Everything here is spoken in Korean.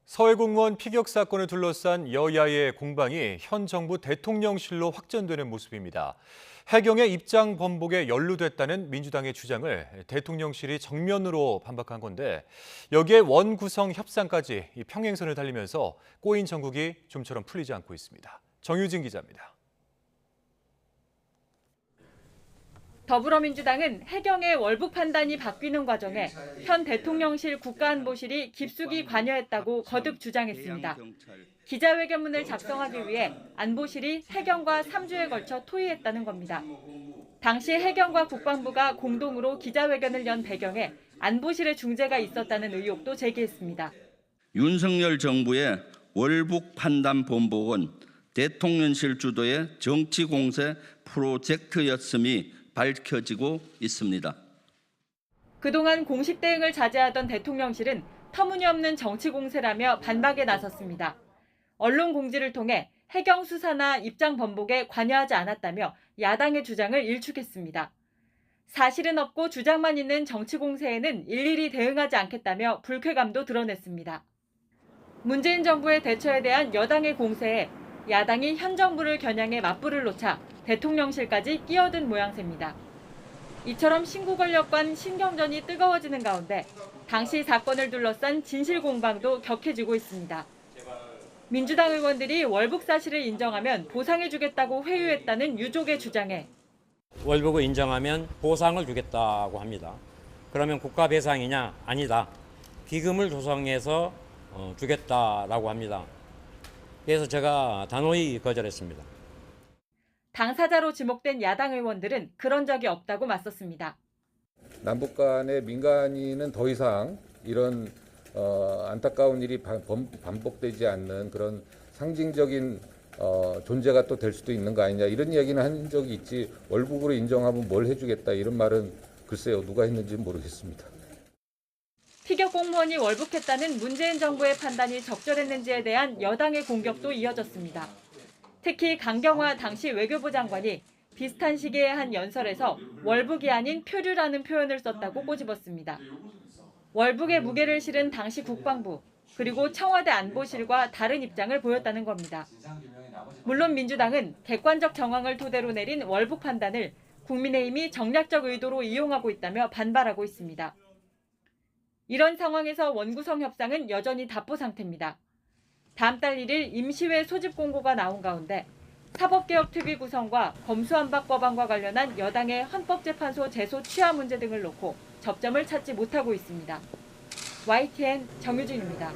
서해 공무원 피격 사건을 둘러싼 여야의 공방이 현 정부 대통령실로 확전되는 모습입니다. 해경의 입장 번복에 연루됐다는 민주당의 주장을 대통령실이 정면으로 반박한 건데 여기에 원구성 협상까지 평행선을 달리면서 꼬인 정국이 좀처럼 풀리지 않고 있습니다. 정유진 기자입니다. 더불어민주당은 해경의 월북 판단이 바뀌는 과정에 현 대통령실 국가안보실이 깊숙이 관여했다고 거듭 주장했습니다. 기자회견문을 작성하기 위해 안보실이 해경과 3주에 걸쳐 토의했다는 겁니다. 당시 해경과 국방부가 공동으로 기자회견을 연 배경에 안보실의 중재가 있었다는 의혹도 제기했습니다. 윤석열 정부의 월북 판단 번복은 대통령실 주도의 정치 공세 프로젝트였음이 밝혀지고 있습니다. 그동안 공식 대응을 자제하던 대통령실은 터무니없는 정치 공세라며 반박에 나섰습니다. 언론 공지를 통해 해경 수사나 입장 번복에 관여하지 않았다며 야당의 주장을 일축했습니다. 사실은 없고 주장만 있는 정치 공세에는 일일이 대응하지 않겠다며 불쾌감도 드러냈습니다. 문재인 정부의 대처에 대한 여당의 공세에 야당이 현 정부를 겨냥해 맞불을 놓자 대통령실까지 끼어든 모양새입니다. 이처럼 신구 권력 간 신경전이 뜨거워지는 가운데 당시 사건을 둘러싼 진실 공방도 격해지고 있습니다. 민주당 의원들이 월북 사실을 인정하면 보상해주겠다고 회유했다는 유족의 주장에 월북을 인정하면 보상을 주겠다고 합니다. 그러면 국가 배상이냐? 아니다. 기금을 조성해서 주겠다라고 합니다. 그래서 제가 단호히 거절했습니다. 당사자로 지목된 야당 의원들은 그런 적이 없다고 맞섰습니다. 남북 간의 민간인은 더 이상 이런 안타까운 일이 반복되지 않는 그런 상징적인 존재가 또 될 수도 있는 거 아니냐 이런 이야기는 한 적이 있지 월북으로 인정하면 뭘 해주겠다 이런 말은 글쎄요 누가 했는지는 모르겠습니다. 피격 공무원이 월북했다는 문재인 정부의 판단이 적절했는지에 대한 여당의 공격도 이어졌습니다. 특히 강경화 당시 외교부 장관이 비슷한 시기에 한 연설에서 월북이 아닌 표류라는 표현을 썼다고 꼬집었습니다. 월북의 무게를 실은 당시 국방부, 그리고 청와대 안보실과 다른 입장을 보였다는 겁니다. 물론 민주당은 객관적 정황을 토대로 내린 월북 판단을 국민의힘이 정략적 의도로 이용하고 있다며 반발하고 있습니다. 이런 상황에서 원구성 협상은 여전히 답보 상태입니다. 다음 달 1일 임시회 소집 공고가 나온 가운데 사법개혁특위 구성과 검수완박 법안과 관련한 여당의 헌법재판소 제소 취하 문제 등을 놓고 접점을 찾지 못하고 있습니다. YTN 정유진입니다.